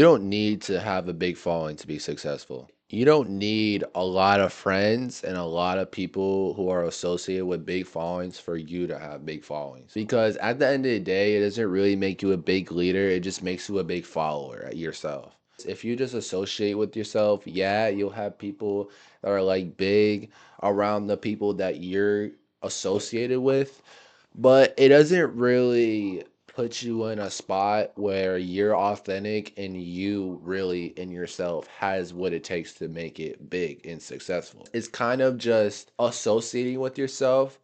You don't need to have a big following to be successful. You don't need a lot of friends and a lot of people who are associated with big followings for you to have big followings. Because at the end of the day, it doesn't really make you a big leader, it just makes you a big follower yourself. If you just associate with yourself, yeah, you'll have people that are like big around the people that you're associated with, but it doesn't really put you in a spot where you're authentic and you really in yourself has what it takes to make it big and successful. It's kind of just associating with yourself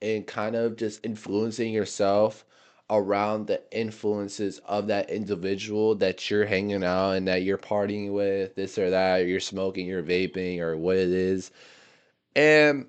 and kind of just influencing yourself around the influences of that individual that you're hanging out and that you're partying with, this or that, or you're smoking, you're vaping, or what it is. And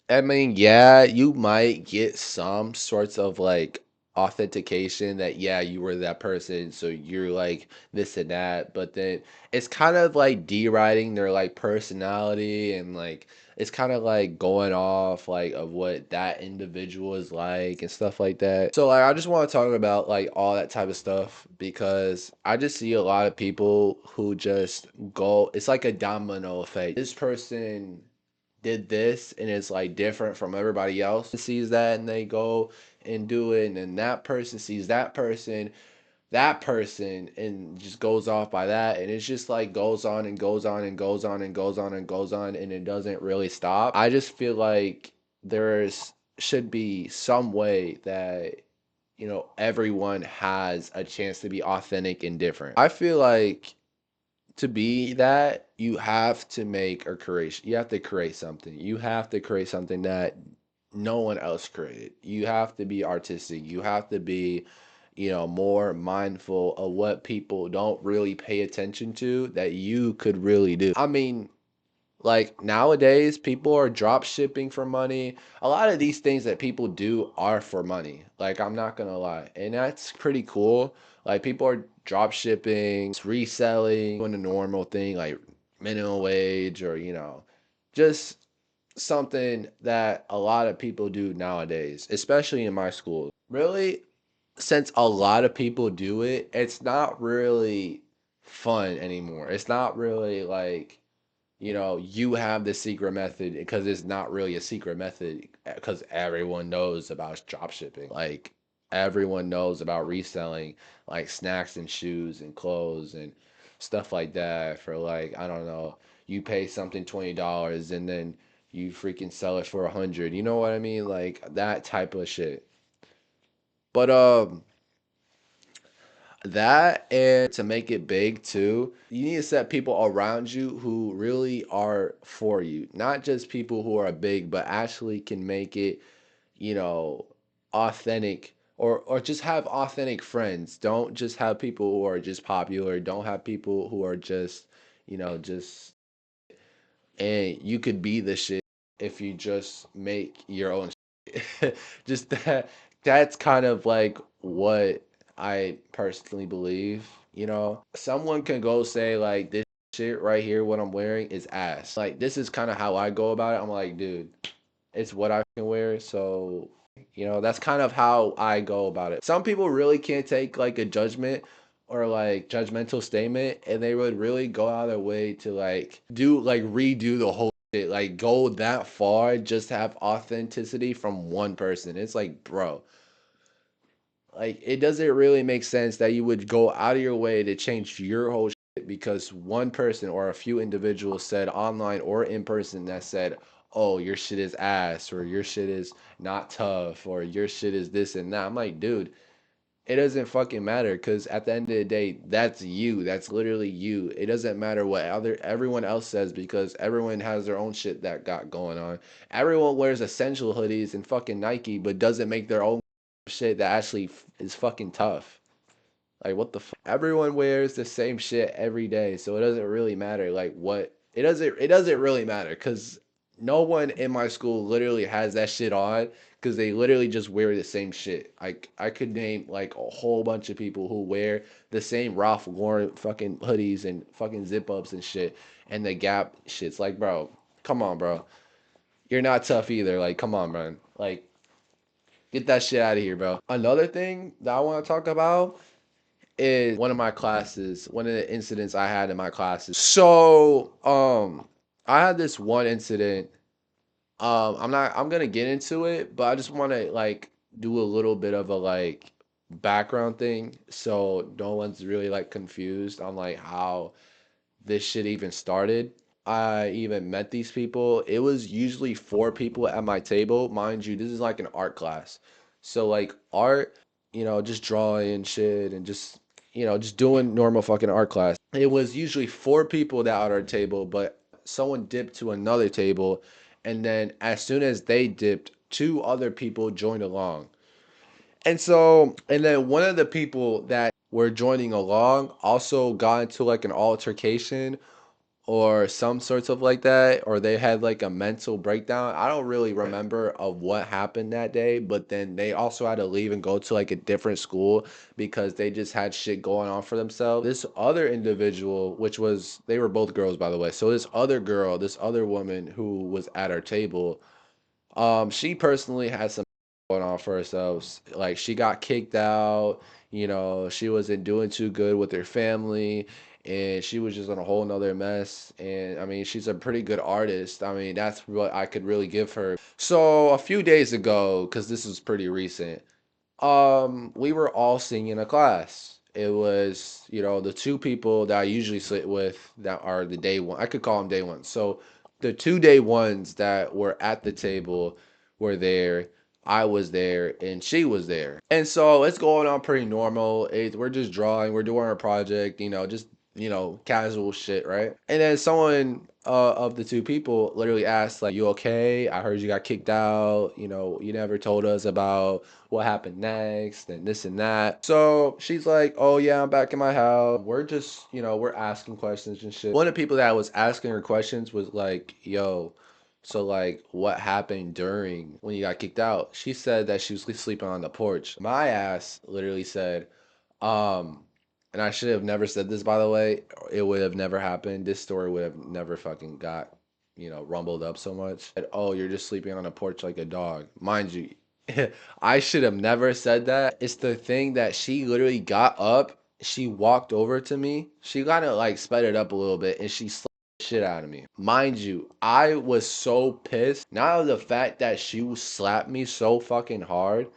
I mean, yeah, you might get some sorts of like authentication that, yeah, you were that person, so you're like this and that, but then it's kind of like deriding their like personality and like it's kind of like going off like of what that individual is like and stuff like that. So like I just want to talk about like all that type of stuff because I just see a lot of people who just go, it's like a domino effect. This person did this and it's like different from everybody else sees that and they go and do it, and then that person sees that person and just goes off by that, and it's just like goes on and goes on and goes on and goes on and goes on and it doesn't really stop. I just feel like there's should be some way that everyone has a chance to be authentic and different. I feel like to be that, you have to make or create, you have to create something. You have to create something that no one else created. You have to be artistic. You have to be, more mindful of what people don't really pay attention to that you could really do. I mean, like nowadays, people are drop shipping for money. A lot of these things that people do are for money. Like, I'm not gonna lie. And that's pretty cool. Like, people are drop shipping, reselling, doing the normal thing like minimum wage or, just something that a lot of people do nowadays, especially in my school. Really, since a lot of people do it, it's not really fun anymore. It's not really like you have the secret method because it's not really a secret method because everyone knows about drop shipping. Like everyone knows about reselling like snacks and shoes and clothes and stuff like that for like, I don't know, you pay something $20 and then you freaking sell it for 100. You know what I mean? Like that type of shit. But that, and to make it big too, you need to set people around you who really are for you, not just people who are big but actually can make it, you know authentic, or just have authentic friends. Don't just have people who are just popular. Don't have people who are just, just, and you could be the shit if you just make your own shit. Just that's kind of like what I personally believe. Someone can go say like this shit right here, what I'm wearing is ass. Like this is kind of how I go about it. I'm like, dude, it's what I can wear. So, that's kind of how I go about it. Some people really can't take like a judgment or like judgmental statement, and they would really go out of their way to like do like redo the whole shit, like go that far just to have authenticity from one person. It's like, bro, like it doesn't really make sense that you would go out of your way to change your whole shit because one person or a few individuals said online or in person that said, "Oh, your shit is ass," or "Your shit is not tough," or "Your shit is this and that." I'm like, dude, it doesn't fucking matter because at the end of the day, that's you. That's literally you. It doesn't matter what everyone else says because everyone has their own shit that got going on. Everyone wears essential hoodies and fucking Nike, but doesn't make their own shit that actually is fucking tough. Like what the everyone wears the same shit every day, so it doesn't really matter like what it doesn't really matter because no one in my school literally has that shit on because they literally just wear the same shit. Like I could name like a whole bunch of people who wear the same Ralph Lauren fucking hoodies and fucking zip ups and shit and the Gap shits. Like bro, come on, bro. You're not tough either. Like come on, man. Like get that shit out of here, bro. Another thing that I want to talk about is one of my classes, one of the incidents I had in my classes. So, I had this one incident. I'm gonna get into it, but I just want to like do a little bit of a like background thing so no one's really like confused on like how this shit even started. I even met these people. It was usually four people at my table. Mind you, this is like an art class. So like art, just drawing shit and just, just doing normal fucking art class. It was usually four people that at our table, but someone dipped to another table, and then as soon as they dipped, two other people joined along. And then one of the people that were joining along also got into like an altercation or some sorts of like that, or they had like a mental breakdown. I don't really remember of what happened that day, but then they also had to leave and go to like a different school because they just had shit going on for themselves. This other individual, which was, they were both girls by the way. So this other girl, this other woman who was at our table, she personally had some going on for herself. Like she got kicked out, she wasn't doing too good with her family, and she was just on a whole nother mess. And I mean, she's a pretty good artist. I mean, that's what I could really give her. So a few days ago, because this was pretty recent, we were all singing in a class. It was, the two people that I usually sit with that are the day one. I could call them day one. So the 2 day ones that were at the table were there. I was there and she was there. And so it's going on pretty normal. We're just drawing, we're doing our project, just, casual shit, right? And then someone of the two people literally asked, like, you okay? I heard you got kicked out. You never told us about what happened next and this and that. So she's like, oh yeah, I'm back in my house. We're just, we're asking questions and shit. One of the people that was asking her questions was like, yo, so like what happened during when you got kicked out? She said that she was sleeping on the porch. My ass literally said, um, and I should have never said this by the way. It would have never happened. This story would have never fucking got, rumbled up so much. And, oh, you're just sleeping on a porch like a dog. Mind you, I should have never said that. It's the thing that she literally got up, she walked over to me, she kind of like sped it up a little bit, and she slapped the shit out of me. Mind you, I was so pissed. Not of the fact that she slapped me so fucking hard.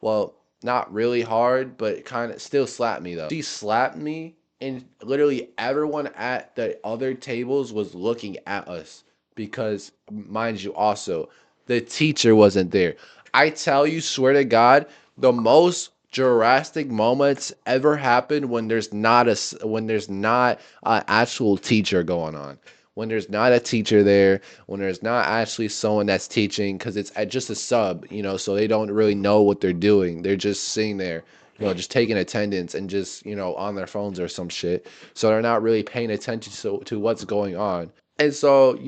Well, not really hard, but kind of still slapped me though. She slapped me, and literally everyone at the other tables was looking at us because, mind you, also the teacher wasn't there. I tell you, swear to God, the most drastic moments ever happen when there's not an actual teacher going on, when there's not a teacher there, when there's not actually someone that's teaching, because it's just a sub, so they don't really know what they're doing. They're just sitting there, just taking attendance and just, on their phones or some shit. So they're not really paying attention to what's going on. And so,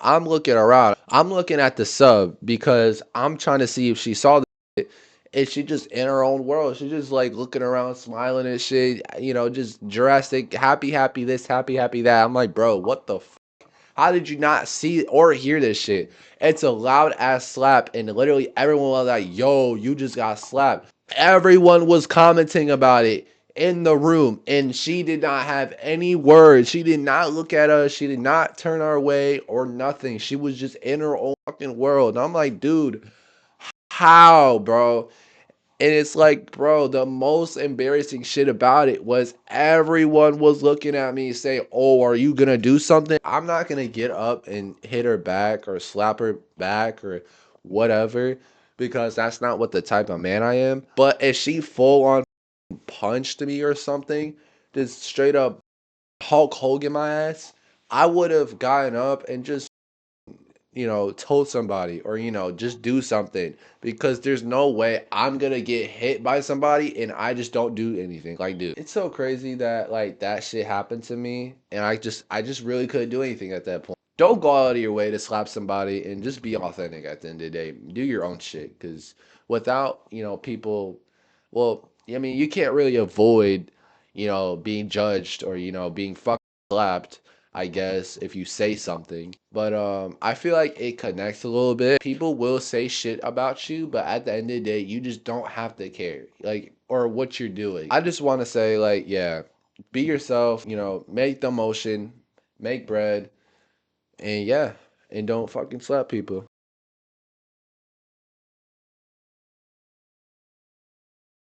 I'm looking around. I'm looking at the sub because I'm trying to see if she saw it. And she just in her own world. She's just like looking around, smiling and shit, just drastic, happy, happy this, happy, happy that. I'm like, bro, what the how did you not see or hear this shit? It's a loud ass slap, and literally everyone was like, yo, you just got slapped. Everyone was commenting about it in the room, and she did not have any words. She did not look at us. She did not turn our way or nothing. She was just in her own fucking world. And I'm like, dude, how, bro? And it's like, bro, the most embarrassing shit about it was everyone was looking at me saying, oh, are you gonna do something? I'm not gonna get up and hit her back or slap her back or whatever, because that's not what the type of man I am. But if she full on punched me or something, just straight up Hulk Hogan my ass, I would have gotten up and just, told somebody or, just do something, because there's no way I'm gonna get hit by somebody and I just don't do anything. Like, dude, it's so crazy that like that shit happened to me, and I just really couldn't do anything at that point. Don't go out of your way to slap somebody, and just be authentic at the end of the day. Do your own shit, because without, people, well, I mean, you can't really avoid, being judged or, being fucking slapped. I guess, if you say something. But I feel like it connects a little bit. People will say shit about you, but at the end of the day, you just don't have to care. Like, or what you're doing. I just want to say, like, yeah, be yourself, make the motion, make bread, and yeah, and don't fucking slap people.